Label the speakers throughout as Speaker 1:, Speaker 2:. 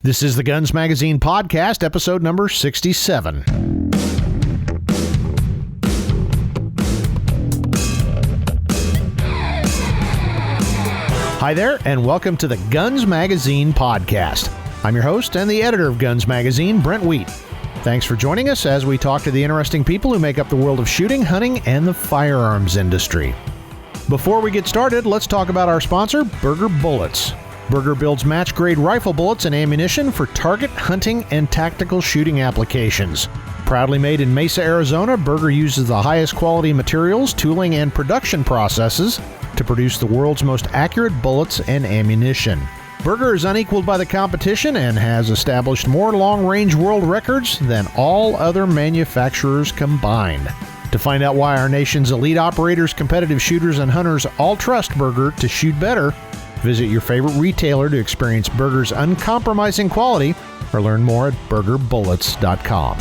Speaker 1: This is the Guns Magazine podcast, episode number 67. Hi there, and welcome to the Guns Magazine podcast. I'm your host and the editor of Guns Magazine, Brent T. Thanks for joining us as we talk to the interesting people who make up the world of shooting, hunting, and the firearms industry. Before we get started, let's talk about our sponsor, Berger Bullets. Berger builds match-grade rifle bullets and ammunition for target hunting and tactical shooting applications. Proudly made in Mesa, Arizona, Berger uses the highest quality materials, tooling, and production processes to produce the world's most accurate bullets and ammunition. Berger is unequaled by the competition and has established more long-range world records than all other manufacturers combined. To find out why our nation's elite operators, competitive shooters, and hunters all trust Berger to shoot better, visit your favorite retailer to experience Berger's uncompromising quality or learn more at burgerbullets.com.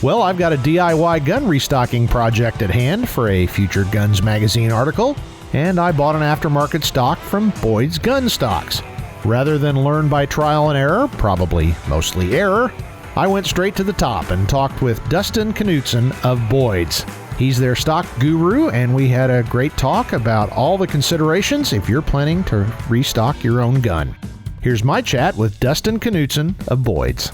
Speaker 1: Well, I've got a DIY gun restocking project at hand for a future Guns Magazine article, and I bought an aftermarket stock from Boyds Gunstocks. Rather than learn by trial and error, probably mostly error, I went straight to the top and talked with Dustin Knutson of Boyds. He's their stock guru, and we had a great talk about all the considerations if you're planning to restock your own gun. Here's my chat with Dustin Knutson of Boyds.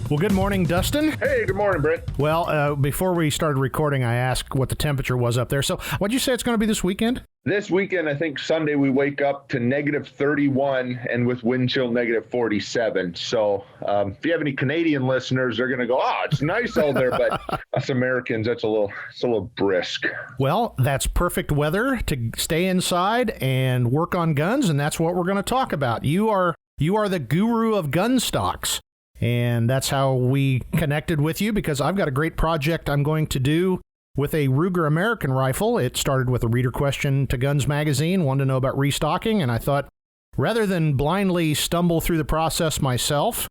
Speaker 1: Well, good morning, Dustin.
Speaker 2: Hey, good morning, Brent.
Speaker 1: Well, before we started recording, I asked what the temperature was up there. So what'd you say it's going to be this weekend?
Speaker 2: This weekend, I think Sunday, we wake up to negative 31 and with wind chill negative 47. So if you have any Canadian listeners, they're going to go, it's nice out there. But us Americans, it's a little brisk.
Speaker 1: Well, that's perfect weather to stay inside and work on guns. And that's what we're going to talk about. You are the guru of gun stocks. And that's how we connected with you, because I've got a great project I'm going to do with a Ruger American rifle. It started with a reader question to Guns Magazine, wanted to know about restocking, and I thought, rather than blindly stumble through the process myself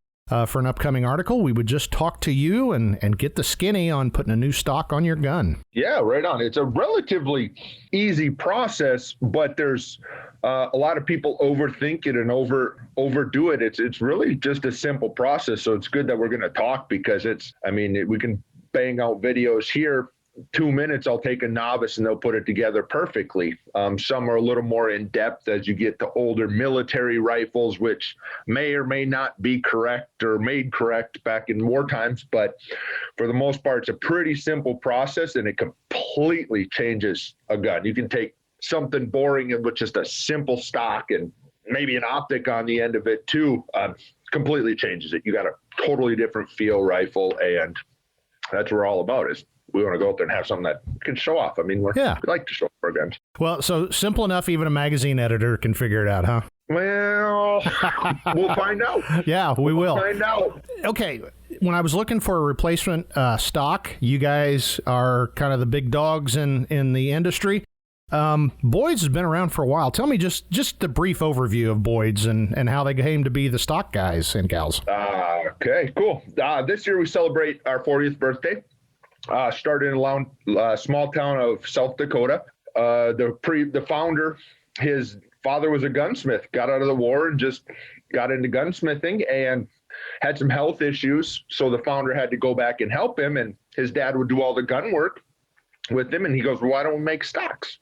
Speaker 1: for an upcoming article, we would just talk to you and get the skinny on putting a new stock on your gun.
Speaker 2: Yeah, right on. It's a relatively easy process, but there's a lot of people overthink it and overdo it. It's really just a simple process. So it's good that we're going to talk, because we can bang out videos here. 2 minutes, I'll take a novice and they'll put it together perfectly. Some are a little more in depth as you get to older military rifles, which may or may not be correct or made correct back in war times. But for the most part, it's a pretty simple process, and it completely changes a gun. You can take something boring and with just a simple stock and maybe an optic on the end of it too, completely changes it. You got a totally different feel rifle, and that's what we're all about. Is we want to go out there and have something that can show off. We like to show off our guns.
Speaker 1: Well, so simple enough, even a magazine editor can figure it out, huh?
Speaker 2: Well, we'll find out.
Speaker 1: Yeah, we will.
Speaker 2: Find out.
Speaker 1: Okay, when I was looking for a replacement stock, you guys are kind of the big dogs in the industry. Boyds has been around for a while. Tell me just the brief overview of Boyds and how they came to be the stock guys and gals.
Speaker 2: Okay, cool. This year we celebrate our 40th birthday. Started in a small town of South Dakota. The founder, his father was a gunsmith, got out of the war and just got into gunsmithing and had some health issues. So the founder had to go back and help him, and his dad would do all the gun work with him. And he goes, well, why don't we make stocks?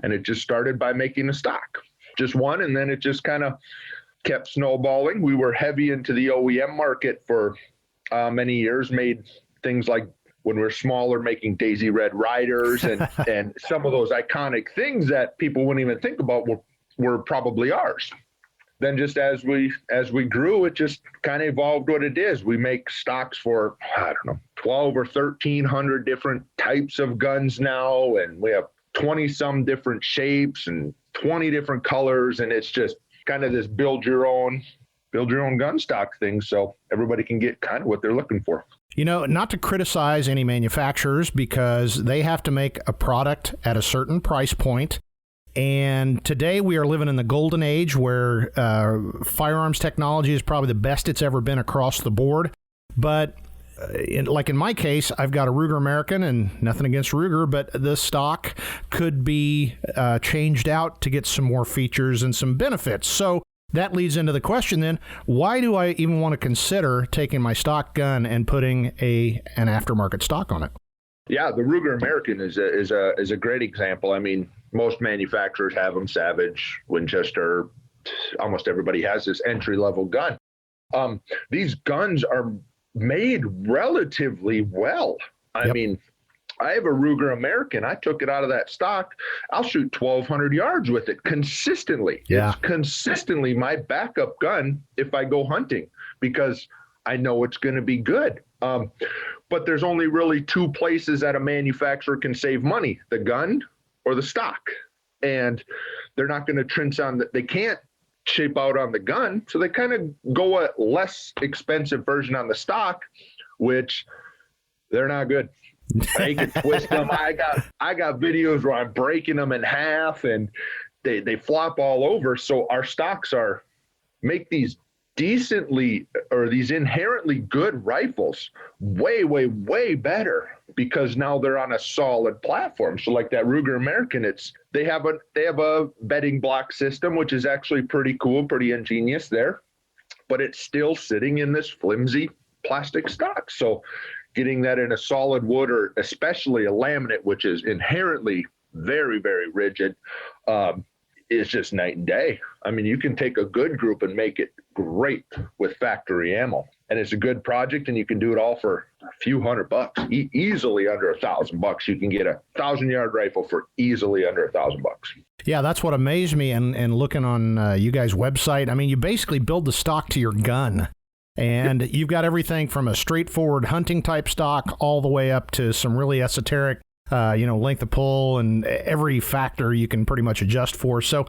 Speaker 2: And it just started by making a stock, just one. And then it just kind of kept snowballing. We were heavy into the OEM market for many years, made things like, when we were smaller, making Daisy Red Riders and some of those iconic things that people wouldn't even think about were probably ours. Then just as we grew, it just kind of evolved what it is. We make stocks for, 12 or 1,300 different types of guns now, and we have 20 some different shapes and 20 different colors, and it's just kind of this build your own gun stock thing, so everybody can get kind of what they're looking for.
Speaker 1: Not to criticize any manufacturers, because they have to make a product at a certain price point. And today we are living in the golden age where firearms technology is probably the best it's ever been across the board. But like in my case, I've got a Ruger American, and nothing against Ruger, but the stock could be changed out to get some more features and some benefits. So that leads into the question then, why do I even want to consider taking my stock gun and putting an aftermarket stock on it?
Speaker 2: Yeah, the Ruger American is a great example. I mean, most manufacturers have them, Savage, Winchester, almost everybody has this entry-level gun. These guns are made relatively well. I mean, I have a Ruger American. I took it out of that stock. I'll shoot 1,200 yards with it consistently.
Speaker 1: Yeah.
Speaker 2: It's consistently my backup gun if I go hunting because I know it's going to be good. But there's only really two places that a manufacturer can save money, the gun or the stock. And they're not going to trench on that. They can't shape out on the gun. So they kind of go a less expensive version on the stock, which they're not good. They can twist them. I got videos where I'm breaking them in half and they flop all over. So our stocks make these these inherently good rifles way, way better because now they're on a solid platform. So like that Ruger American, they have a bedding block system, which is actually pretty cool, pretty ingenious there, but it's still sitting in this flimsy plastic stock. So getting that in a solid wood or especially a laminate, which is inherently very, very rigid, is just night and day. I mean, you can take a good group and make it great with factory ammo, and it's a good project, and you can do it all for a few $100, easily under $1,000. You can get a 1,000-yard rifle for easily under $1,000.
Speaker 1: Yeah, that's what amazed me. And looking on you guys' website, I mean, you basically build the stock to your gun. And you've got everything from a straightforward hunting type stock all the way up to some really esoteric, length of pull and every factor you can pretty much adjust for. So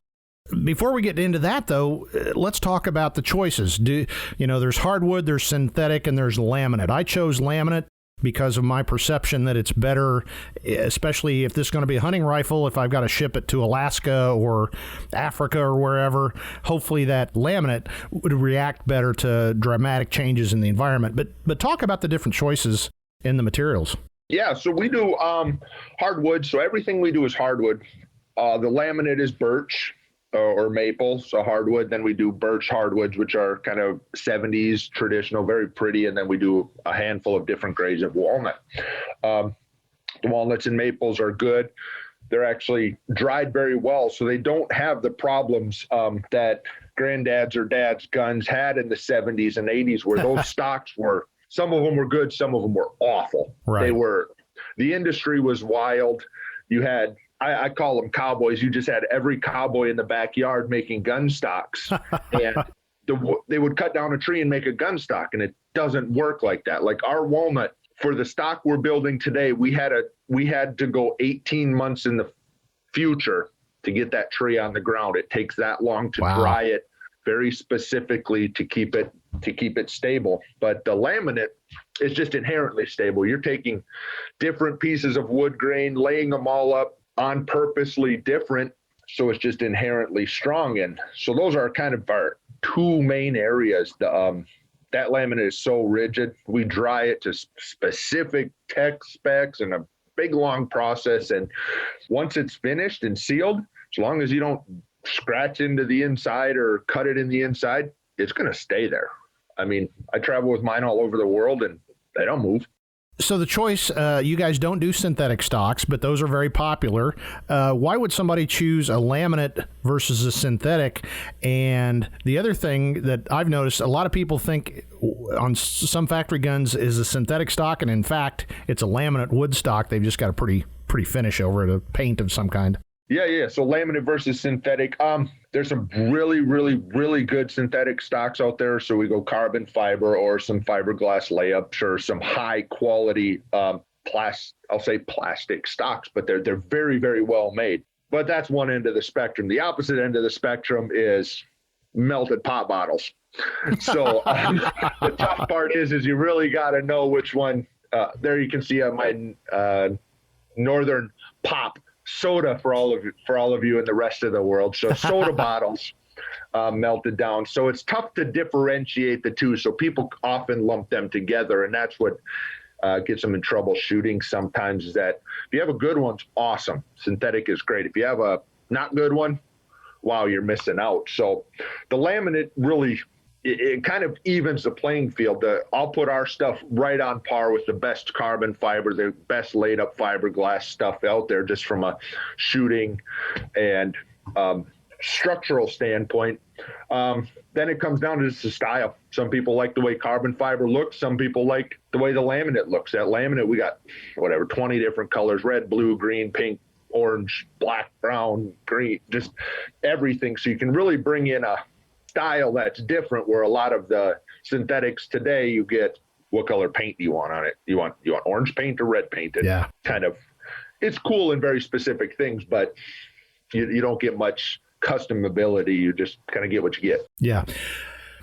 Speaker 1: before we get into that, though, let's talk about the choices. There's hardwood, there's synthetic, and there's laminate. I chose laminate because of my perception that it's better, especially if this is going to be a hunting rifle, if I've got to ship it to Alaska or Africa or wherever, hopefully that laminate would react better to dramatic changes in the environment. But talk about the different choices in the materials.
Speaker 2: Yeah, so we do hardwood. So everything we do is hardwood. The laminate is birch or maple, so hardwood. Then we do birch hardwoods, which are kind of 70s traditional, very pretty. And then we do a handful of different grades of walnut. The walnuts and maples are good. They're actually dried very well, so they don't have the problems that granddad's or dad's guns had in the 70s and 80s, where those stocks were, some of them were good, some of them were awful.
Speaker 1: Right.
Speaker 2: The industry was wild. You had, I call them cowboys. You just had every cowboy in the backyard making gun stocks. And they would cut down a tree and make a gun stock, and it doesn't work like that. Like our walnut, for the stock we're building today, we had to go 18 months in the future to get that tree on the ground. It takes that long to dry it very specifically to keep it stable. But the laminate is just inherently stable. You're taking different pieces of wood grain, laying them all up on purposely different, so it's just inherently strong. And so those are kind of our two main areas. That laminate is so rigid. We dry it to specific tech specs and a big long process. And once it's finished and sealed, as long as you don't scratch into the inside or cut it in the inside, it's going to stay there. I mean, I travel with mine all over the world and they don't move.
Speaker 1: So the choice, you guys don't do synthetic stocks, but those are very popular. Why would somebody choose a laminate versus a synthetic? And the other thing that I've noticed, a lot of people think on some factory guns is a synthetic stock, and in fact, it's a laminate wood stock. They've just got a pretty finish over it, a paint of some kind.
Speaker 2: Yeah. So laminate versus synthetic. There's some really, really, really good synthetic stocks out there. So we go carbon fiber or some fiberglass layups or some high quality I'll say plastic stocks, but they're very, very well made. But that's one end of the spectrum. The opposite end of the spectrum is melted pop bottles. So the tough part is you really got to know which one. There you can see on my Northern Pop soda for all of you and the rest of the world. So soda bottles, melted down. So it's tough to differentiate the two. So people often lump them together, and that's what gets them in trouble shooting sometimes, is that if you have a good one, it's awesome. Synthetic is great. If you have a not good one, wow, you're missing out. So the laminate really, it kind of evens the playing field. I'll put our stuff right on par with the best carbon fiber, the best laid up fiberglass stuff out there, just from a shooting and structural standpoint. Then it comes down to just the style. Some people like the way carbon fiber looks. Some people like the way the laminate looks. That laminate, we got 20 different colors: red, blue, green, pink, orange, black, brown, green, just everything. So you can really bring in a style that's different, where a lot of the synthetics today, you get, what color paint do you want on it? You want orange paint or red paint? And
Speaker 1: yeah.
Speaker 2: Kind of, it's cool in very specific things, but you don't get much custom ability. You just kind of get what you get.
Speaker 1: Yeah.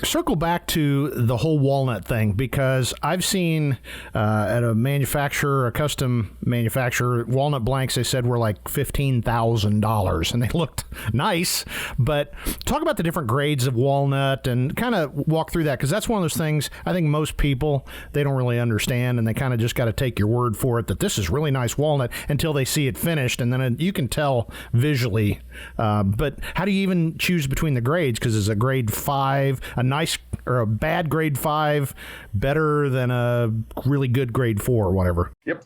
Speaker 1: Circle back to the whole walnut thing, because I've seen at a manufacturer, a custom manufacturer, walnut blanks they said were like $15,000, and they looked nice. But talk about the different grades of walnut and kind of walk through that, because that's one of those things I think most people, they don't really understand, and they kind of just got to take your word for it that this is really nice walnut until they see it finished, and then you can tell visually. But how do you even choose between the grades? Because it's a grade 5, a nice or a bad grade 5 better than a really good grade 4 or whatever?
Speaker 2: Yep.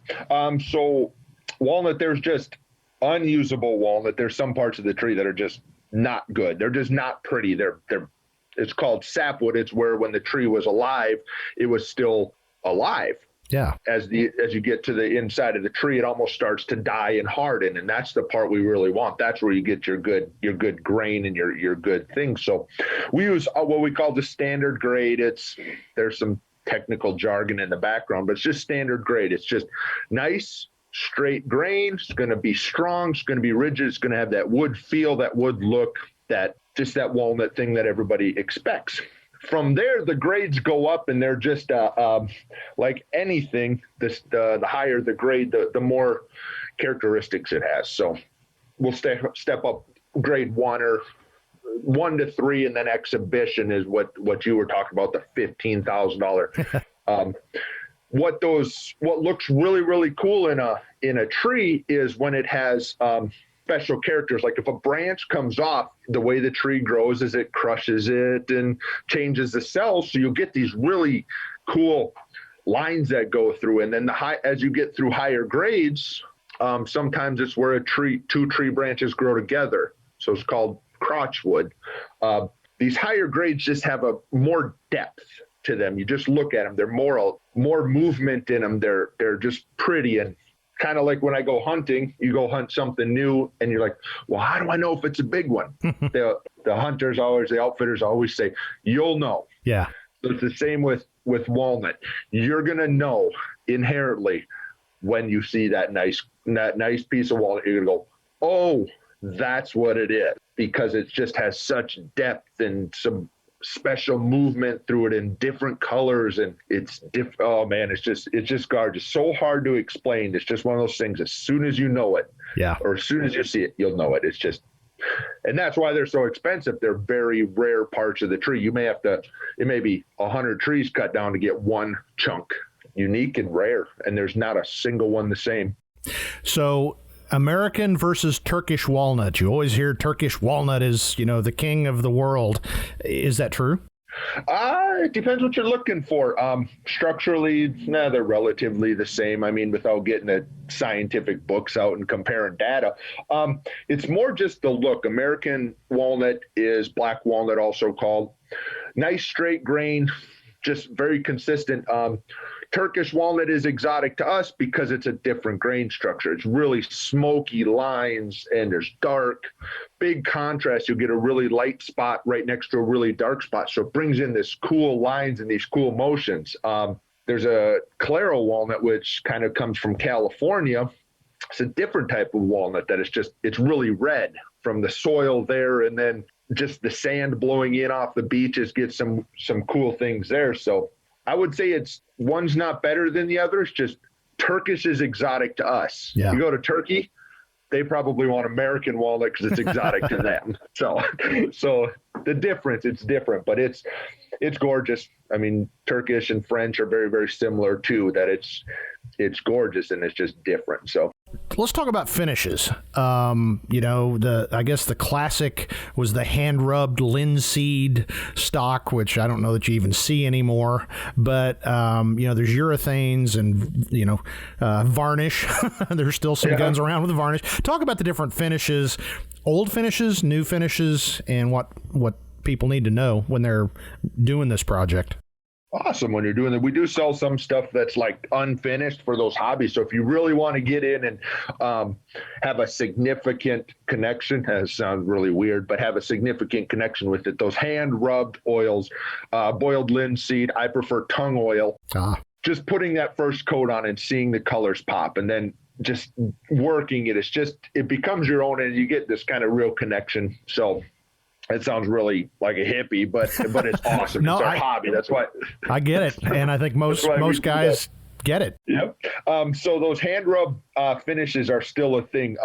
Speaker 2: So walnut, there's just unusable walnut. There's some parts of the tree that are just not good. They're just not pretty. It's called sapwood. It's where when the tree was alive, it was still alive.
Speaker 1: Yeah.
Speaker 2: As you get to the inside of the tree, it almost starts to die and harden, and that's the part we really want. That's where you get your good grain and your good things. So we use what we call the standard grade. There's some technical jargon in the background, but it's just standard grade. It's just nice, straight grain. It's going to be strong. It's going to be rigid. It's going to have that wood feel, that wood look, that walnut thing that everybody expects. From there, the grades go up, and they're just like anything. The higher the grade, the more characteristics it has. So we'll step up grade 1 or 1 to 3, and then exhibition is what you were talking about, the $15,000. What looks really, really cool in a tree is when it has special characters. Like if a branch comes off, the way the tree grows is it crushes it and changes the cells. So you'll get these really cool lines that go through. And then as you get through higher grades, sometimes it's where two tree branches grow together. So it's called crotchwood. These higher grades just have a more depth to them. You just look at them. They're more movement in them. They're just pretty. And kind of like when I go hunting, you go hunt something new and you're like, well, how do I know if it's a big one? The outfitters always say, you'll know.
Speaker 1: Yeah.
Speaker 2: So it's the same with walnut. You're going to know inherently when you see that nice piece of walnut. You're going to go, oh, that's what it is, because it just has such depth and some special movement through it in different colors, and it's oh man, it's just gorgeous. So hard to explain. It's just one of those things. As soon as you know it, or as soon as you see it, you'll know it. It's just, and that's why they're so expensive. They're very rare parts of the tree. It may be 100 trees cut down to get one chunk, unique and rare, and there's not a single one the same.
Speaker 1: So American versus Turkish walnut. You always hear Turkish walnut is, the king of the world. Is that true?
Speaker 2: It depends what you're looking for. Structurally, they're relatively the same. I mean, without getting the scientific books out and comparing data, it's more just the look. American walnut is black walnut, also called. Nice straight grain, just very consistent. Turkish walnut is exotic to us because it's a different grain structure. It's really smoky lines, and there's dark, big contrast. You'll get a really light spot right next to a really dark spot. So it brings in this cool lines and these cool motions. There's a Claro walnut, which kind of comes from California. It's a different type of walnut that it's really red from the soil there, and then just the sand blowing in off the beaches gets some cool things there. So I would say one's not better than the other. It's just Turkish is exotic to us.
Speaker 1: Yeah.
Speaker 2: You go to Turkey, they probably want American walnut because it's exotic to them. So the difference. It's different, but it's gorgeous. I mean, Turkish and French are very, very similar too, that it's gorgeous and it's just different. So
Speaker 1: let's talk about finishes. I guess the classic was the hand-rubbed linseed stock, which I don't know that you even see anymore. But, there's urethanes and, varnish. There's still some guns around with varnish. Talk about the different finishes, old finishes, new finishes, and what people need to know when they're doing this project.
Speaker 2: Awesome. When you're doing that, we do sell some stuff that's like unfinished for those hobbies. So if you really want to get in and have a significant connection, that sounds really weird, but have a significant connection with it, those hand rubbed oils, boiled linseed, I prefer tongue oil. Just putting that first coat on and seeing the colors pop, and then just working it, it becomes your own, and you get this kind of real connection. So it sounds really like a hippie, but it's awesome. No, it's our hobby. That's why
Speaker 1: I get it, and I think most guys get it.
Speaker 2: Yep. So those hand rub finishes are still a thing.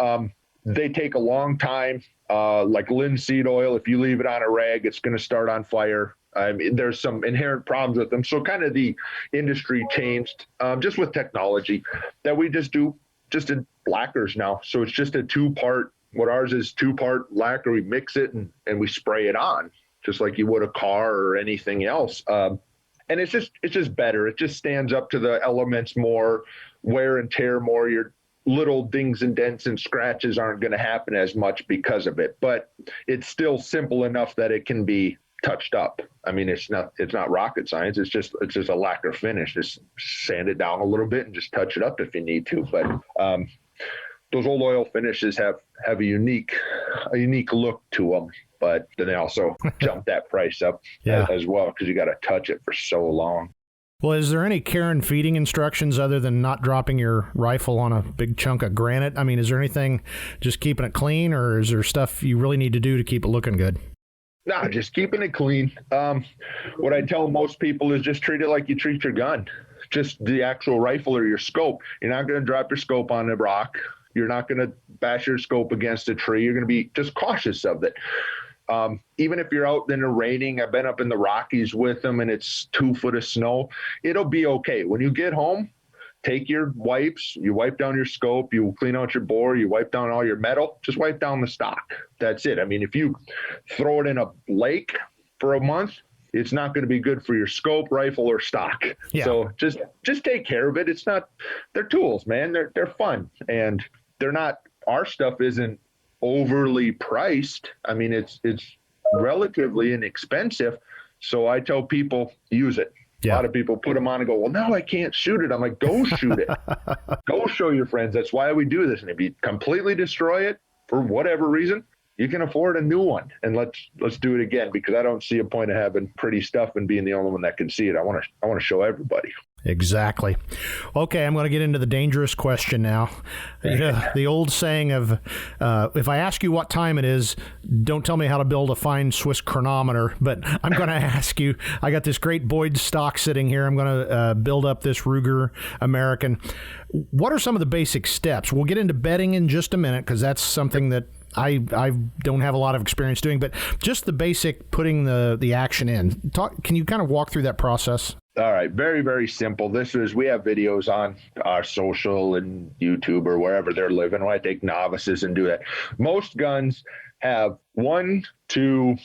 Speaker 2: They take a long time. Like linseed oil, if you leave it on a rag, it's going to start on fire. I mean, there's some inherent problems with them. So kind of the industry changed just with technology, that we just do in lacquers now. So it's just a two-part. What ours is 2-part lacquer. We mix it and we spray it on just like you would a car or anything else. And it's just better. It just stands up to the elements more, wear and tear more. Your little dings and dents and scratches aren't going to happen as much because of it, but it's still simple enough that it can be touched up. I mean, it's not rocket science. It's just a lacquer finish. Just sand it down a little bit and just touch it up if you need to. But, those old oil finishes have a unique look to them, but then they also jump that price up as well, because you got to touch it for so long.
Speaker 1: Well, is there any care and feeding instructions other than not dropping your rifle on a big chunk of granite? I mean, is there anything just keeping it clean, or is there stuff you really need to do to keep it looking good?
Speaker 2: No, just keeping it clean. What I tell most people is just treat it like you treat your gun, just the actual rifle or your scope. You're not going to drop your scope on the rock. You're not going to bash your scope against a tree. You're going to be just cautious of it. Even if you're out in the raining, I've been up in the Rockies with them and it's 2 foot of snow, it'll be okay. When you get home, take your wipes, you wipe down your scope, you clean out your bore, you wipe down all your metal, just wipe down the stock. That's it. I mean, if you throw it in a lake for a month, it's not going to be good for your scope, rifle, or stock. Yeah. So just take care of it. They're tools, man. They're fun, and they're not, our stuff isn't overly priced. I mean, it's relatively inexpensive. So I tell people, use it. Yeah. A lot of people put them on and go, well, no, I can't shoot it. I'm like, go shoot it. Go show your friends. That's why we do this. And if you completely destroy it for whatever reason, you can afford a new one, and let's do it again, because I don't see a point of having pretty stuff and being the only one that can see it. I want to show everybody.
Speaker 1: Exactly. Okay, I'm going to get into the dangerous question now. The old saying of, if I ask you what time it is, don't tell me how to build a fine Swiss chronometer, but I'm going to ask you, I got this great Boyds stock sitting here. I'm going to build up this Ruger American. What are some of the basic steps? We'll get into bedding in just a minute, because that's something that I don't have a lot of experience doing, but just the basic putting the action in. Can you kind of walk through that process?
Speaker 2: All right. Very, very simple. We have videos on our social and YouTube or wherever they're living. I take novices and do that. Most guns have 1, 2,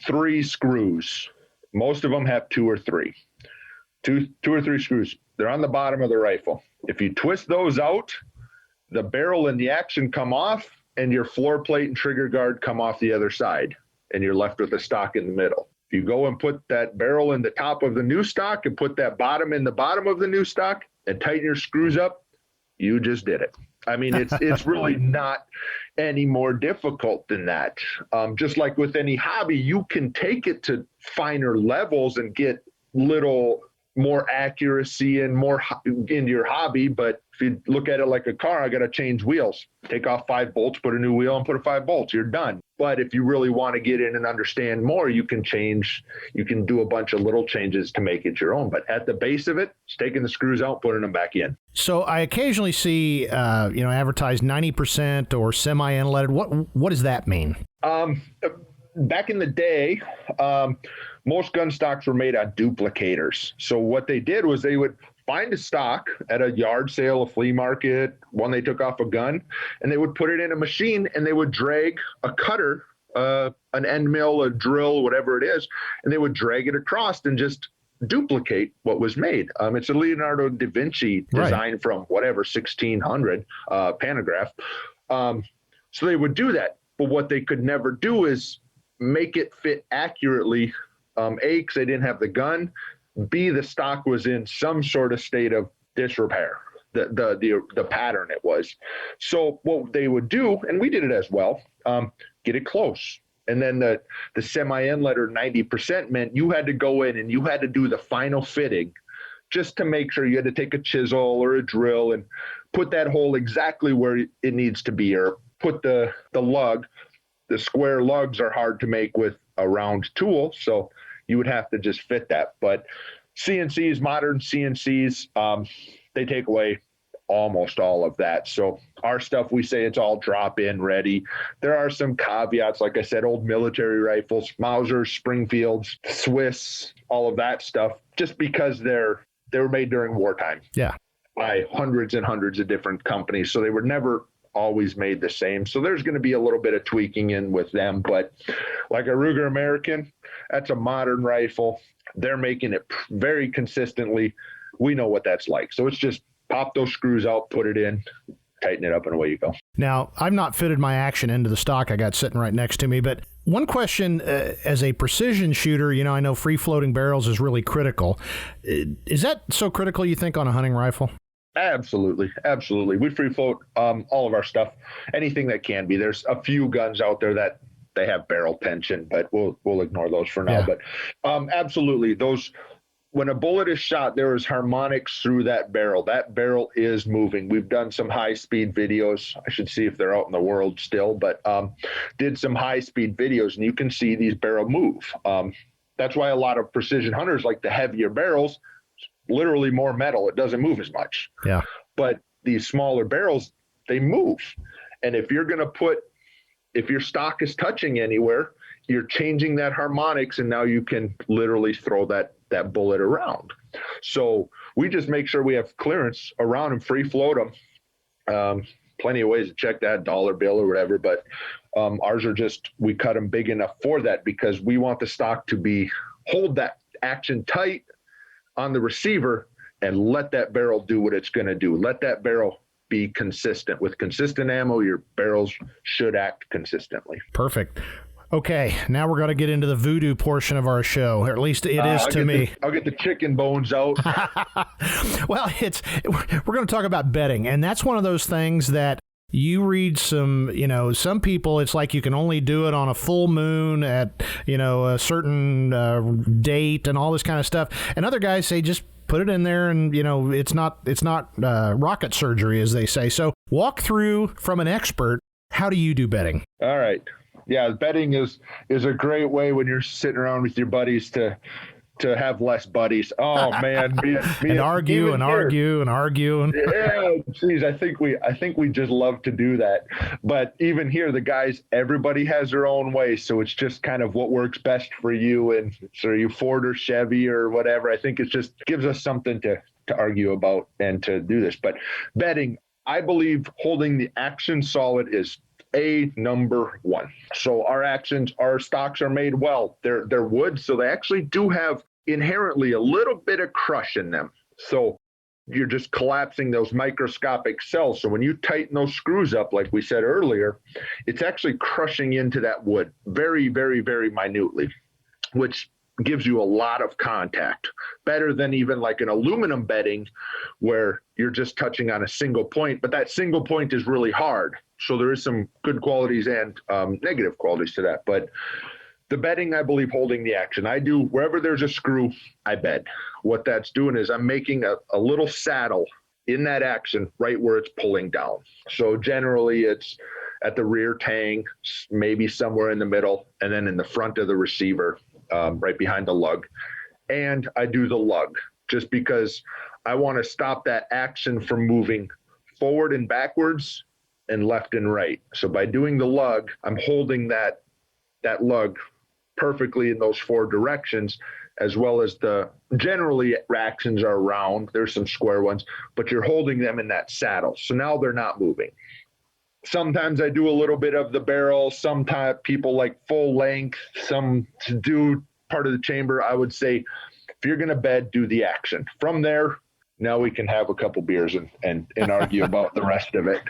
Speaker 2: 3 screws. Most of them have 2 or 3. Two or three screws. They're on the bottom of the rifle. If you twist those out, the barrel and the action come off, and your floor plate and trigger guard come off the other side, and you're left with a stock in the middle. If you go and put that barrel in the top of the new stock and put that bottom in the bottom of the new stock and tighten your screws up, you just did it. I mean, it's really not any more difficult than that. Just like with any hobby, you can take it to finer levels and get little more accuracy and more in your hobby. But if you look at it like a car, I got to change wheels, take off 5 bolts, put a new wheel and put 5 bolts, you're done. But if you really want to get in and understand more, you can do a bunch of little changes to make it your own. But at the base of it, it's taking the screws out, putting them back in.
Speaker 1: So I occasionally see, advertised 90% or semi-unleaded. What does that mean?
Speaker 2: back in the day, most gun stocks were made on duplicators. So what they did was they would find a stock at a yard sale, a flea market, one they took off a gun, and they would put it in a machine and they would drag a cutter, an end mill, a drill, whatever it is, and they would drag it across and just duplicate what was made. It's a Leonardo da Vinci design from whatever, 1600 pantograph. So they would do that. But what they could never do is make it fit accurately. A, because they didn't have the gun. B, the stock was in some sort of state of disrepair, the pattern it was. So what they would do, and we did it as well, get it close. And then the semi-inlet or 90% meant you had to go in and you had to do the final fitting just to make sure. You had to take a chisel or a drill and put that hole exactly where it needs to be, or put the lug. The square lugs are hard to make with a round tool, so you would have to just fit that. But CNCs, modern CNCs, they take away almost all of that. So our stuff, we say it's all drop-in ready. There are some caveats, like I said, old military rifles, Mausers, Springfields, Swiss, all of that stuff, just because they were made during wartime.
Speaker 1: Yeah.
Speaker 2: By hundreds and hundreds of different companies. So they were never always made the same. So there's going to be a little bit of tweaking in with them. But like a Ruger American, that's a modern rifle. They're making it very consistently. We know what that's like. So it's just pop those screws out, put it in, tighten it up, and away you go.
Speaker 1: Now, I've not fitted my action into the stock I got sitting right next to me, but one question, as a precision shooter, I know free-floating barrels is really critical. Is that so critical, you think, on a hunting rifle?
Speaker 2: Absolutely. Absolutely. We free float all of our stuff, anything that can be. There's a few guns out there that they have barrel tension, but we'll ignore those for now. Yeah. But absolutely, those, when a bullet is shot, there is harmonics through that barrel. That barrel is moving. We've done some high-speed videos. I should see if they're out in the world still, but did some high-speed videos, and you can see these barrel move. That's why a lot of precision hunters like the heavier barrels, literally more metal. It doesn't move as much.
Speaker 1: Yeah.
Speaker 2: But these smaller barrels, they move. And if you're going to if your stock is touching anywhere, you're changing that harmonics, and now you can literally throw that bullet around. So we just make sure we have clearance around and free float them. Plenty of ways to check that, dollar bill or whatever, but ours are just, we cut them big enough for that because we want the stock to hold that action tight on the receiver and let that barrel do what it's going to do. Let that barrel be consistent. With consistent ammo, your barrels should act consistently.
Speaker 1: Perfect. Okay, now we're going to get into the voodoo portion of our show, or at least it is to me.
Speaker 2: I'll get the chicken bones out.
Speaker 1: Well, we're going to talk about bedding, and that's one of those things that you read some people, it's like you can only do it on a full moon at, a certain date and all this kind of stuff. And other guys say just put it in there and, it's not rocket surgery, as they say. So walk through from an expert, how do you do bedding?
Speaker 2: All right. Yeah, bedding is a great way when you're sitting around with your buddies to have less buddies. Oh man,
Speaker 1: and argue.
Speaker 2: Yeah, geez, I think we just love to do that. But even here, the guys, everybody has their own way, so it's just kind of what works best for you. And so you Ford or Chevy or whatever. I think it just gives us something to argue about and to do this. But bedding, I believe holding the action solid is number one. So our stocks are made well. They're wood, so they actually do have inherently a little bit of crush in them. So you're just collapsing those microscopic cells. So when you tighten those screws up, like we said earlier, it's actually crushing into that wood very, very, very minutely, which gives you a lot of contact, better than even like an aluminum bedding where you're just touching on a single point, but that single point is really hard. So there is some good qualities and negative qualities to that. But the bedding, I believe, holding the action. I do, wherever there's a screw, I bed. What that's doing is I'm making a little saddle in that action right where it's pulling down. So generally it's at the rear tang, maybe somewhere in the middle, and then in the front of the receiver, right behind the lug. And I do the lug just because I want to stop that action from moving forward and backwards and left and right. So by doing the lug, I'm holding that that lug perfectly in those 4 directions, as well as generally actions are round. There's some square ones, but you're holding them in that saddle. So now they're not moving. Sometimes I do a little bit of the barrel. Sometimes people like full length, some to do part of the chamber. I would say if you're going to bed, do the action. From there, now we can have a couple beers and argue about the rest of it.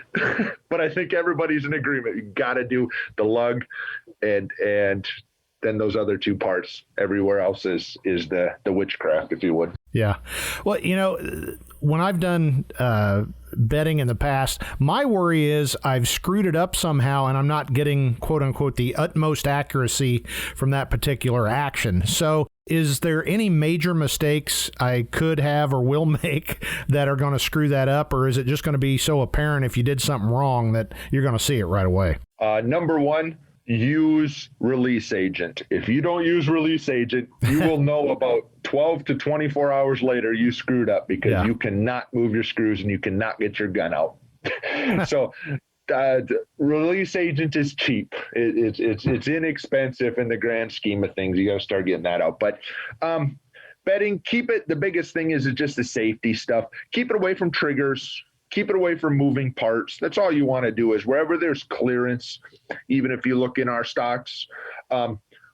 Speaker 2: But I think everybody's in agreement. You got to do the lug and then those other 2 parts. Everywhere else is the witchcraft, if you would.
Speaker 1: Yeah. Well, when I've done bedding in the past, my worry is I've screwed it up somehow and I'm not getting, quote unquote, the utmost accuracy from that particular action. So is there any major mistakes I could have or will make that are going to screw that up? Or is it just going to be so apparent if you did something wrong that you're going to see it right away?
Speaker 2: Number 1, use release agent. If you don't use release agent, you will know about 12 to 24 hours later you screwed up because you cannot move your screws and you cannot get your gun out. So release agent is cheap. It's inexpensive in the grand scheme of things. You got to start getting that out. But bedding, keep it. The biggest thing is just the safety stuff. Keep it away from triggers. Keep it away from moving parts. That's all you want to do is wherever there's clearance, even if you look in our stocks,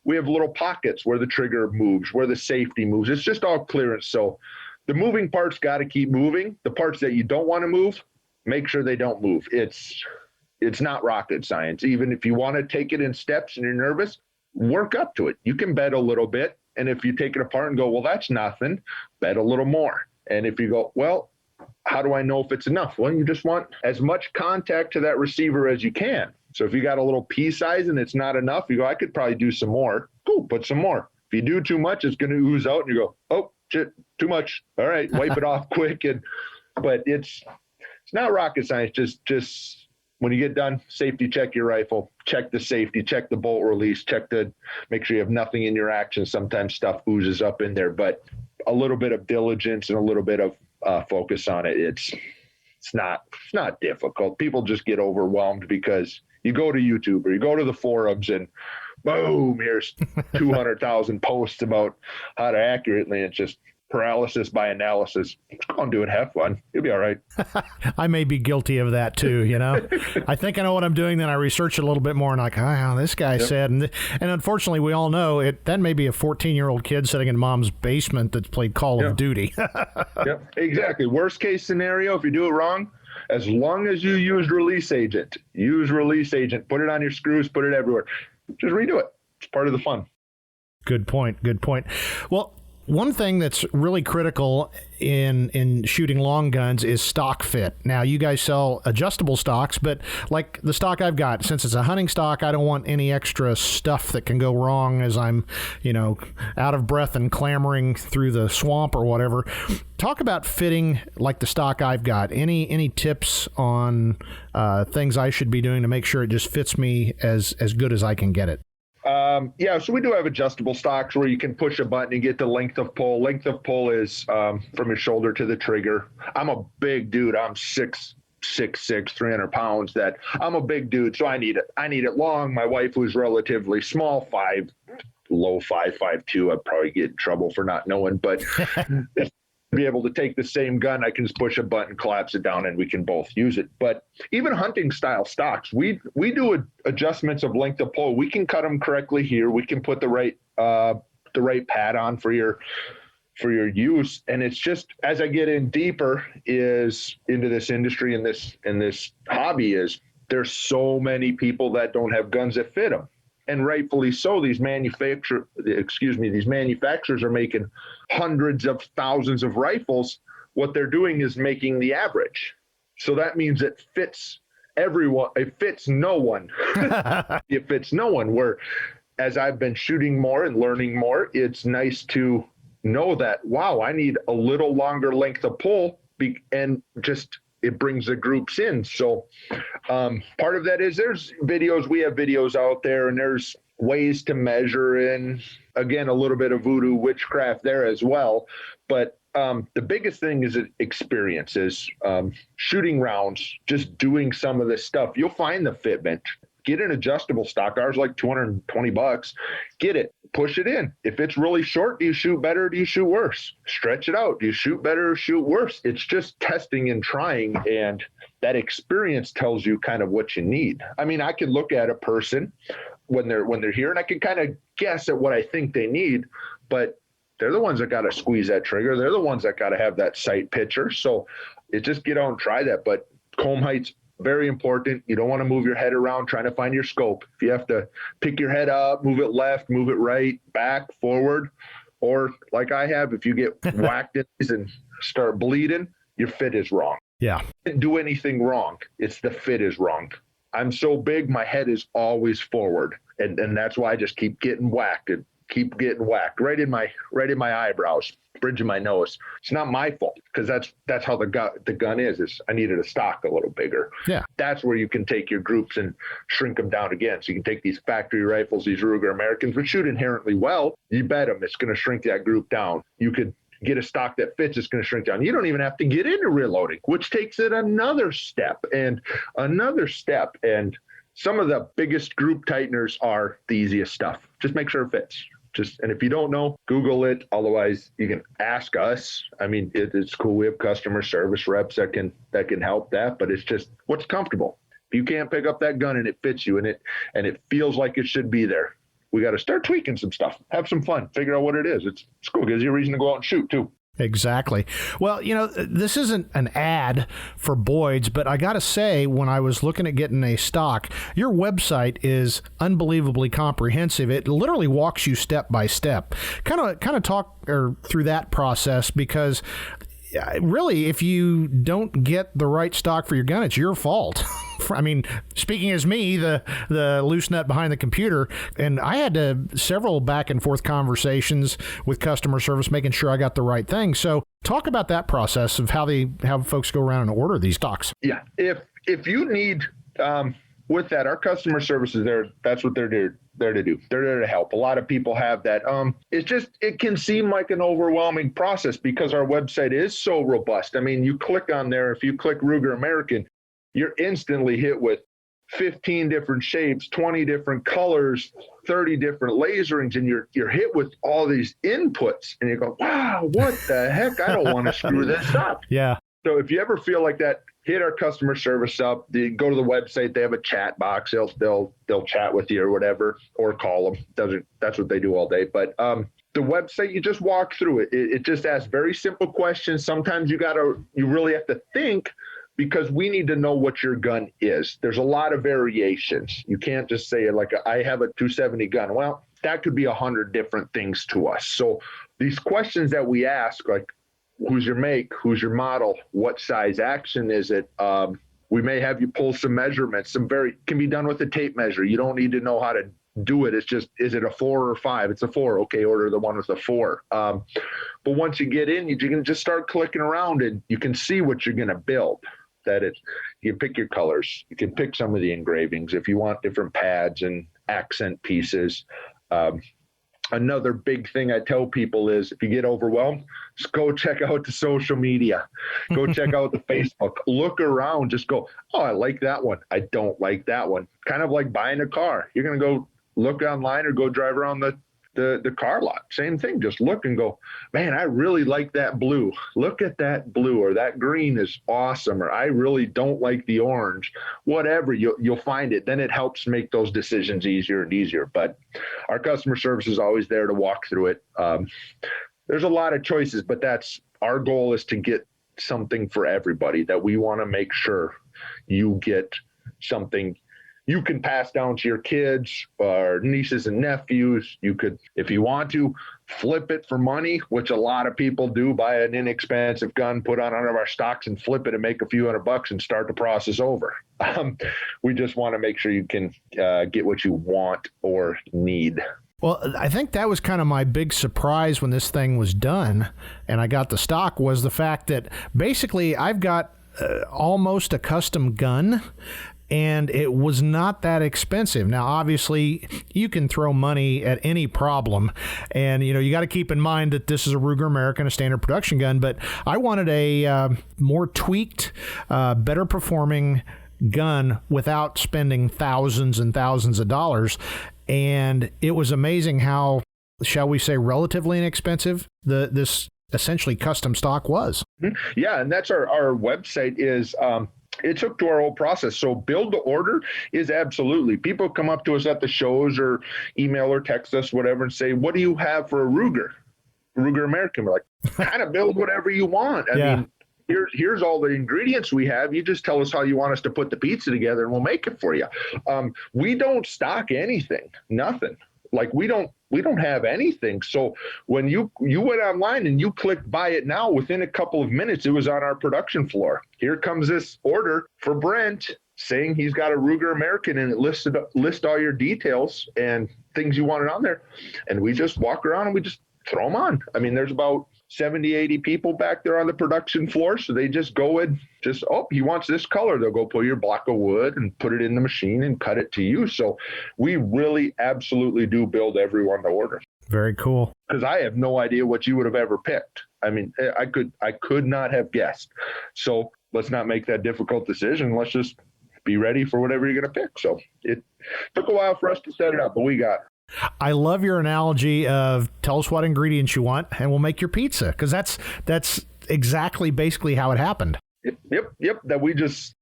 Speaker 2: we have little pockets where the trigger moves, where the safety moves. It's just all clearance. So the moving parts got to keep moving. The parts that you don't want to move, make sure they don't move. It's not rocket science. Even if you want to take it in steps and you're nervous, work up to it. You can bed a little bit. And if you take it apart and go, well, that's nothing, bed a little more. And if you go, well, how do I know if it's enough? Well, you just want as much contact to that receiver as you can. So if you got a little pea size and it's not enough, you go, I could probably do some more. Cool, put some more. If you do too much, it's going to ooze out and you go, oh, shit, too much. All right, wipe it off quick. But it's not rocket science. Just when you get done, safety check your rifle, check the safety, check the bolt release, make sure you have nothing in your action. Sometimes stuff oozes up in there, but a little bit of diligence and a little bit of focus on it. It's not difficult. People just get overwhelmed because you go to YouTube or you go to the forums and boom, here's 200,000 posts about how to accurately. It's just paralysis by analysis. Go and do it. Have fun. You'll be all right.
Speaker 1: I may be guilty of that too. I think I know what I'm doing. Then I research it a little bit more and like, this guy said, and unfortunately we all know it. That may be a 14-year-old kid sitting in mom's basement that's played Call of Duty.
Speaker 2: Yep, exactly. Worst case scenario, if you do it wrong, as long as you use release agent, put it on your screws, put it everywhere. Just redo it. It's part of the fun.
Speaker 1: Good point. Well, one thing that's really critical in shooting long guns is stock fit. Now, you guys sell adjustable stocks, but like the stock I've got, since it's a hunting stock, I don't want any extra stuff that can go wrong as I'm, out of breath and clambering through the swamp or whatever. Talk about fitting like the stock I've got. Any tips on things I should be doing to make sure it just fits me as good as I can get it?
Speaker 2: So we do have adjustable stocks where you can push a button and get the length of pull. Length of pull is from your shoulder to the trigger. I'm a big dude. I'm 6'6", 300 pounds. That I'm a big dude, so I need it long. My wife, who's relatively small, low 5'2". I'd probably get in trouble for not knowing, but be able to take the same gun, I can just push a button, collapse it down, and we can both use it. But even hunting style stocks, we do adjustments of length of pull. We can cut them correctly here. We can put the right pad on for your use. And it's just, as I get in deeper is into this industry and this hobby, is there's so many people that don't have guns that fit them. And rightfully so. These manufacturers are making hundreds of thousands of rifles. What they're doing is making the average. So that means it fits everyone. It fits no one. It fits no one. Where, as I've been shooting more and learning more, it's nice to know that, wow, I need a little longer length of pull, and just it brings the groups in. So part of that is we have videos out there, and there's ways to measure, and again, a little bit of voodoo witchcraft there as well. But the biggest thing is experiences, shooting rounds, just doing some of this stuff. You'll find the fitment. get an adjustable stock. Ours like $220. Get it, push it in. If it's really short, do you shoot better? Do you shoot worse? Stretch it out. Do you shoot better or shoot worse? It's just testing and trying, and that experience tells you kind of what you need. I mean, I can look at a person when they're here, and I can kind of guess at what I think they need, but they're the ones that got to squeeze that trigger. They're the ones that got to have that sight picture. So it just get out and try that. But comb height's very important. You don't want to move your head around trying to find your scope. If you have to pick your head up, move it left, move it right, back, forward, or like I have, if you get whacked in these and start bleeding, your fit is wrong.
Speaker 1: Yeah.
Speaker 2: You didn't do anything wrong. It's the fit is wrong. I'm so big, my head is always forward. And that's why I just keep getting whacked and keep getting whacked right in my eyebrows, bridge of my nose. It's not my fault, because that's how the gun is I needed a stock a little bigger.
Speaker 1: Yeah.
Speaker 2: That's where you can take your groups and shrink them down again. So you can take these factory rifles, these Ruger Americans, which shoot inherently well. You bet them it's going to shrink that group down. You could get a stock that fits, it's going to shrink down. You don't even have to get into reloading, which takes it another step and another step. And some of the biggest group tighteners are the easiest stuff. Just make sure it fits. And if you don't know, Google it. Otherwise, you can ask us. I mean, it's cool. We have customer service reps that can help that, but it's just what's comfortable. If you can't pick up that gun and it fits you and it feels like it should be there, we got to start tweaking some stuff, have some fun, figure out what it is. It's cool. Gives you a reason to go out and shoot too.
Speaker 1: Exactly. Well, this isn't an ad for Boyd's, but I got to say, when I was looking at getting a stock, your website is unbelievably comprehensive. It literally walks you step by step. Kind of talk through that process, because really, if you don't get the right stock for your gun, it's your fault. I mean, speaking as me, the loose nut behind the computer, and I had several back and forth conversations with customer service, making sure I got the right thing. So talk about that process of how folks go around and order these stocks.
Speaker 2: Yeah. If you need, with that, our customer service is there. That's what they're there to do. They're there to help. A lot of people have that. It can seem like an overwhelming process because our website is so robust. I mean, you click on there, if you click Ruger American, you're instantly hit with 15 different shapes, 20 different colors, 30 different laserings, and you're hit with all these inputs, and you go, wow, what the heck? I don't want to screw this up.
Speaker 1: Yeah. So
Speaker 2: if you ever feel like that, hit our customer service up. They go to the website. They have a chat box. They'll chat with you or whatever, or call them. That's what they do all day. But the website, you just walk through it. It just asks very simple questions. Sometimes you really have to think, because we need to know what your gun is. There's a lot of variations. You can't just say like, I have a 270 gun. Well, that could be 100 different things to us. So these questions that we ask, like, who's your make, who's your model, what size action is it? We may have you pull some measurements. Can be done with a tape measure. You don't need to know how to do it. It's just, is it a 4 or 5? It's a 4. Okay, order the one with a 4. But once you get in, you can just start clicking around and you can see what you're going to build. You pick your colors. You can pick some of the engravings if you want different pads and accent pieces. Another big thing I tell people is, if you get overwhelmed, just go check out the social media. Go check out the Facebook. Look around. Just go, oh, I like that one. I don't like that one. Kind of like buying a car. You're going to go look online or go drive around the car lot. Same thing. Just look and go, man, I really like that blue. Look at that blue, or that green is awesome, or I really don't like the orange. Whatever, you'll find it. Then it helps make those decisions easier and easier. But our customer service is always there to walk through it. There's a lot of choices, but that's our goal, is to get something for everybody. That we want to make sure you get something you can pass down to your kids or nieces and nephews. You could, if you want to, flip it for money, which a lot of people do. Buy an inexpensive gun, put on one of our stocks and flip it and make a few $100 and start the process over. We just want to make sure you can get what you want or need.
Speaker 1: Well, I think that was kind of my big surprise when this thing was done and I got the stock, was the fact that basically I've got almost a custom gun, and it was not that expensive. Now, obviously, you can throw money at any problem, and you got to keep in mind that this is a Ruger American, a standard production gun, but I wanted a more tweaked, better performing gun without spending thousands and thousands of dollars. And it was amazing how, shall we say, relatively inexpensive this essentially custom stock was.
Speaker 2: Yeah, and that's our website is it's hooked to our whole process. So build to order is absolutely. People come up to us at the shows or email or text us, whatever, and say, what do you have for a Ruger American? We're like, kind of build whatever you want. I mean, here's all the ingredients we have. You just tell us how you want us to put the pizza together and we'll make it for you. We don't stock anything, nothing. Like we don't have anything. So when you went online and you clicked buy it now, within a couple of minutes, it was on our production floor. Here comes this order for Brent saying he's got a Ruger American, and it lists all your details and things you wanted on there. And we just walk around and we just throw them on. I mean, there's about 70, 80 people back there on the production floor. So they just go and he wants this color. They'll go pull your block of wood and put it in the machine and cut it to you. So we really absolutely do build everyone to order.
Speaker 1: Very cool.
Speaker 2: Because I have no idea what you would have ever picked. I mean, I could not have guessed. So let's not make that difficult decision. Let's just be ready for whatever you're going to pick. So it took a while for us to set it up, but we got it.
Speaker 1: I love your analogy of tell us what ingredients you want and we'll make your pizza, because that's exactly basically how it happened.
Speaker 2: Yep. That we just,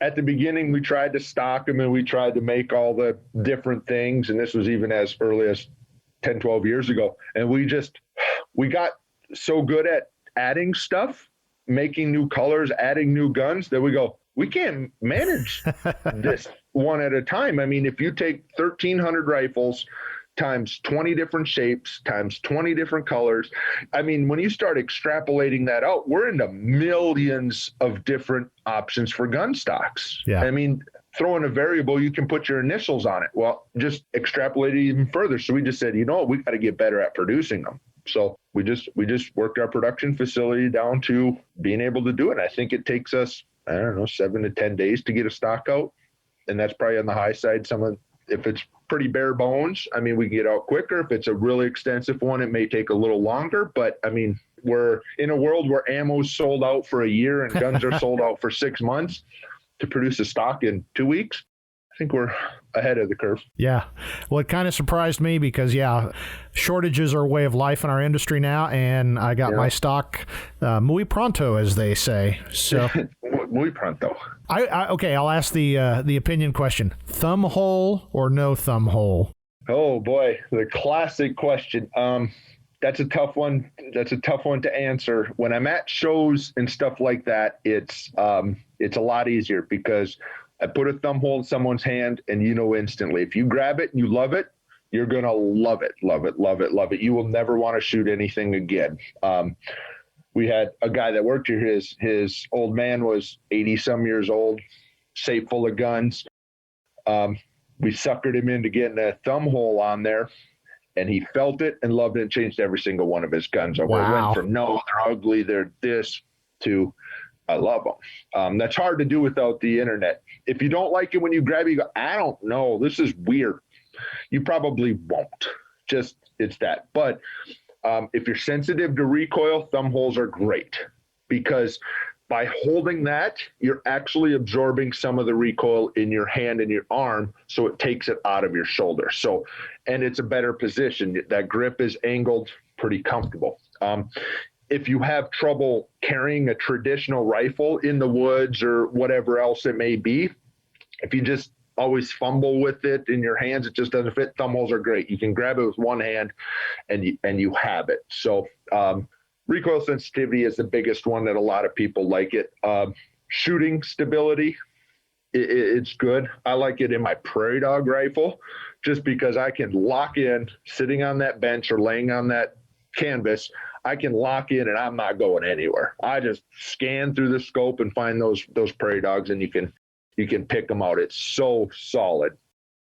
Speaker 2: at the beginning, we tried to stock them and we tried to make all the different things. And this was even as early as 10, 12 years ago. And we got so good at adding stuff, making new colors, adding new guns, that we go, we can't manage this one at a time. I mean, if you take 1,300 rifles times 20 different shapes times 20 different colors, I mean, when you start extrapolating that out, we're into millions of different options for gun stocks.
Speaker 1: Yeah.
Speaker 2: I mean, throw in a variable, you can put your initials on it. Well, just extrapolate it even further. So we just said, we got to get better at producing them. So we just worked our production facility down to being able to do it. I think it takes us, 7 to 10 days to get a stock out. And that's probably on the high side. If it's pretty bare bones, I mean, we can get out quicker. If it's a really extensive one, it may take a little longer. But I mean, we're in a world where ammo's sold out for a year and guns are sold out for 6 months. To produce a stock in 2 weeks, I think we're ahead of the curve.
Speaker 1: Yeah. Well, it kind of surprised me because, shortages are a way of life in our industry now, and I got my stock muy pronto, as they say. So
Speaker 2: muy pronto.
Speaker 1: Okay, I'll ask the opinion question. Thumb hole or no thumb hole?
Speaker 2: Oh, boy, the classic question. That's a tough one. That's a tough one to answer. When I'm at shows and stuff like that, it's a lot easier because I put a thumb hole in someone's hand and instantly. If you grab it and you love it, you're going to love it, love it, love it, love it. You will never want to shoot anything again. We had a guy that worked here. His old man was 80-some years old, safe full of guns. We suckered him into getting a thumb hole on there, and he felt it and loved it and changed every single one of his guns over. Wow. It went from, no, they're ugly, they're this, to I love them. That's hard to do without the internet. If you don't like it when you grab it, you go, I don't know, this is weird. You probably won't. Just, it's that. But if you're sensitive to recoil, thumb holes are great because by holding that, you're actually absorbing some of the recoil in your hand and your arm, so it takes it out of your shoulder. So, and it's a better position. That grip is angled pretty comfortable. If you have trouble carrying a traditional rifle in the woods or whatever else it may be, if you just always fumble with it in your hands, it just doesn't fit. Thumb holes are great. You can grab it with one hand and you have it. So recoil sensitivity is the biggest one that a lot of people like it. Shooting stability, it's good. I like it in my prairie dog rifle just because I can lock in sitting on that bench or laying on that canvas. I can lock in and I'm not going anywhere. I just scan through the scope and find those prairie dogs, and you can pick them out. It's so solid.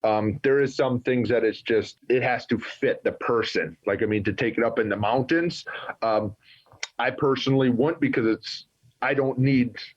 Speaker 2: There is some things that it has to fit the person. Like, I mean, to take it up in the mountains, I personally wouldn't because I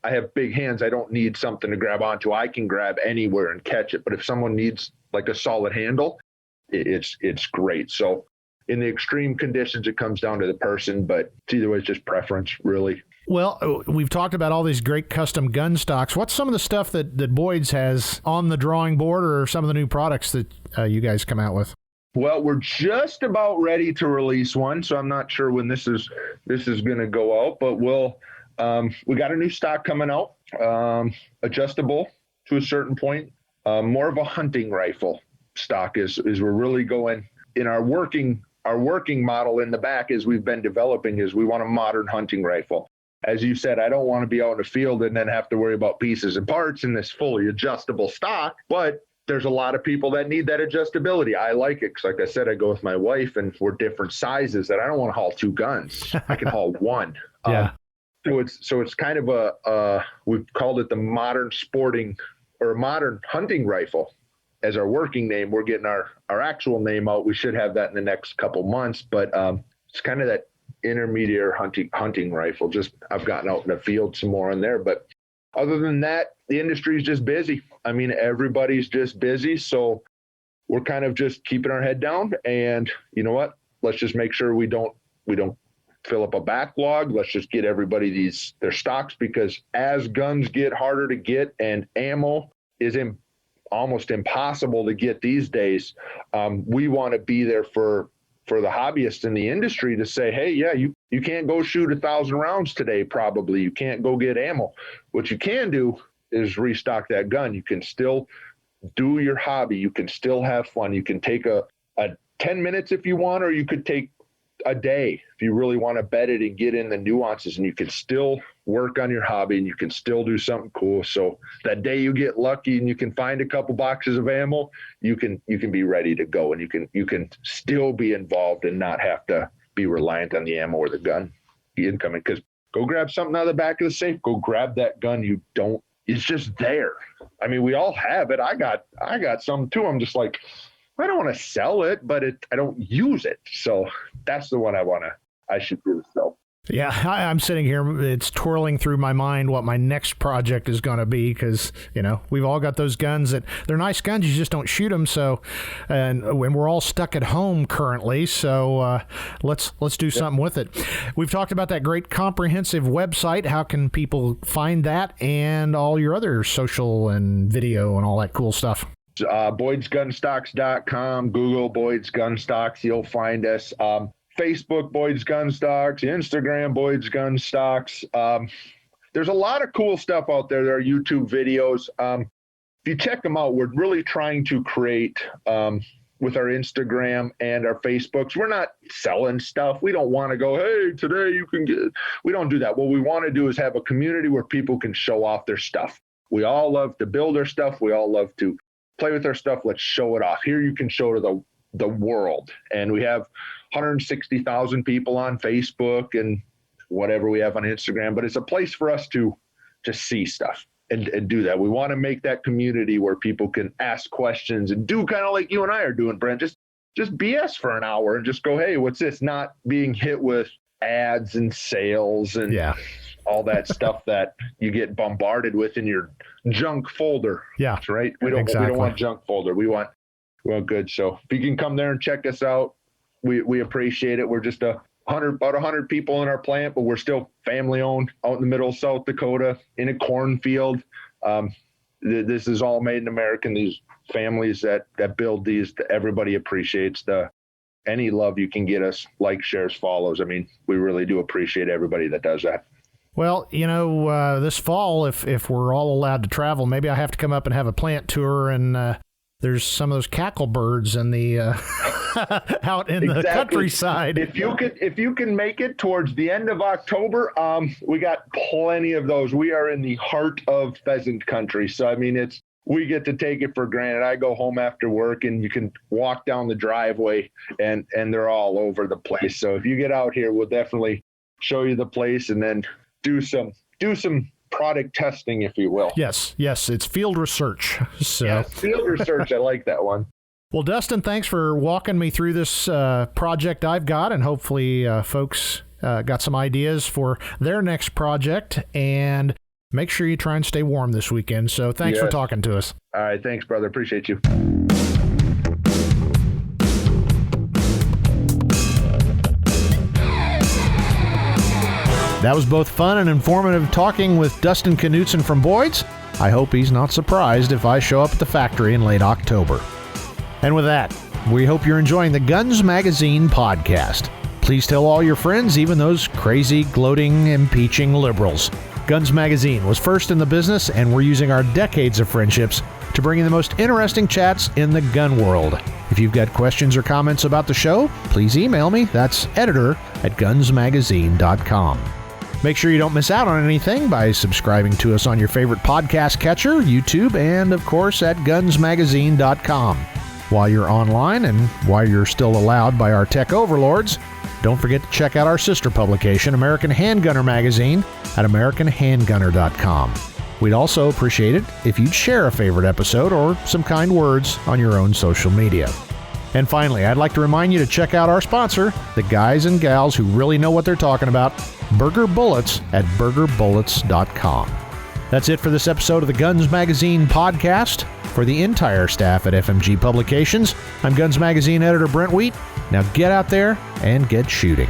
Speaker 2: have big hands. I don't need something to grab onto. I can grab anywhere and catch it. But if someone needs like a solid handle, it's great. So in the extreme conditions, it comes down to the person, but it's either way, it's just preference, really.
Speaker 1: Well, we've talked about all these great custom gun stocks. What's some of the stuff that Boyds has on the drawing board, or some of the new products that you guys come out with?
Speaker 2: Well, we're just about ready to release one, so I'm not sure when this is going to go out, but we got a new stock coming out, adjustable to a certain point, more of a hunting rifle stock is we're really going in our working model in the back as we've been developing is we want a modern hunting rifle. As you said, I don't want to be out in the field and then have to worry about pieces and parts in this fully adjustable stock, but there's a lot of people that need that adjustability. I like it because, like I said, I go with my wife and we're different sizes that I don't want to haul two guns. I can haul one.
Speaker 1: Yeah.
Speaker 2: So it's kind of we've called it the modern sporting or modern hunting rifle as our working name. We're getting our actual name out. We should have that in the next couple months, but it's kind of that intermediate hunting rifle. Just I've gotten out in the field some more in there, but other than that, the industry is just busy. I mean, everybody's just busy. So we're kind of just keeping our head down and you know what, let's just make sure we don't fill up a backlog. Let's just get everybody their stocks, because as guns get harder to get and ammo is almost impossible to get these days, we want to be there for the hobbyists in the industry to say, hey, yeah, you can't go shoot 1,000 rounds today. Probably you can't go get ammo. What you can do is restock that gun. You can still do your hobby. You can still have fun. You can take a 10 minutes if you want, or you could take a day if you really want to bet it and get in the nuances, and you can still work on your hobby and you can still do something cool. So that day you get lucky and you can find a couple boxes of ammo, you can be ready to go, and you can still be involved and not have to be reliant on the ammo or the gun incoming. Because go grab something out of the back of the safe, go grab that gun. It's just there. I mean, we all have it. I got some too. I'm just like, I don't want to sell it, but I don't use it. So that's the one I should do. So.
Speaker 1: Yeah, I'm sitting here. It's twirling through my mind what my next project is going to be, because we've all got those guns that they're nice guns. You just don't shoot them. So, and we're all stuck at home currently. So let's do something with it. We've talked about that great comprehensive website. How can people find that and all your other social and video and all that cool stuff?
Speaker 2: BoydsGunstocks.com, Google Boyds Gunstocks, you'll find us. Facebook, Boyds Gunstocks, Instagram, Boyds Gunstocks. There's a lot of cool stuff out there. There are YouTube videos. If you check them out, we're really trying to create, with our Instagram and our Facebooks, we're not selling stuff. We don't want to go, hey, today you can get, we don't do that. What we want to do is have a community where people can show off their stuff. We all love to build our stuff. We all love to play with our stuff. Let's show it off. Here you can show to the world. And we have 160,000 people on Facebook and whatever we have on Instagram, but it's a place for us to just see stuff and do that. We want to make that community where people can ask questions and do kind of like you and I are doing, Brent, just BS for an hour and just go, hey, what's this? Not being hit with ads and sales and all that stuff that you get bombarded with in your junk folder.
Speaker 1: Yeah.
Speaker 2: That's right. We don't want junk folder. We want good. So if you can come there and check us out, we appreciate it. We're just about 100 people in our plant, but we're still family owned out in the middle of South Dakota in a cornfield. This is all made in America. These families that build these, everybody appreciates any love you can get us, like, shares, follows. I mean, we really do appreciate everybody that does that.
Speaker 1: Well, this fall, if we're all allowed to travel, maybe I have to come up and have a plant tour, and there's some of those cackle birds in the out in the countryside.
Speaker 2: If you can make it towards the end of October, we got plenty of those. We are in the heart of pheasant country, so I mean we get to take it for granted. I go home after work and you can walk down the driveway and they're all over the place. So if you get out here, we'll definitely show you the place and then do some product testing, if you will.
Speaker 1: Yes, it's field research. So.
Speaker 2: Yeah, field research. I like that one.
Speaker 1: Well, Dustin, thanks for walking me through this project I've got, and hopefully folks got some ideas for their next project. And make sure you try and stay warm this weekend. So thanks for talking to us.
Speaker 2: All right, thanks, brother. Appreciate you.
Speaker 1: That was both fun and informative talking with Dustin Knutson from Boyds. I hope he's not surprised if I show up at the factory in late October. And with that, we hope you're enjoying the Guns Magazine podcast. Please tell all your friends, even those crazy, gloating, impeaching liberals. Guns Magazine was first in the business, and we're using our decades of friendships to bring you the most interesting chats in the gun world. If you've got questions or comments about the show, please email me. That's editor@gunsmagazine.com. Make sure you don't miss out on anything by subscribing to us on your favorite podcast catcher, YouTube, and of course at gunsmagazine.com. While you're online and while you're still allowed by our tech overlords, don't forget to check out our sister publication, American Handgunner Magazine, at americanhandgunner.com. We'd also appreciate it if you'd share a favorite episode or some kind words on your own social media. And finally, I'd like to remind you to check out our sponsor, the guys and gals who really know what they're talking about, Berger Bullets at bergerbullets.com. That's it for this episode of the Guns Magazine podcast. For the entire staff at FMG Publications, I'm Guns Magazine editor Brent T. Now get out there and get shooting.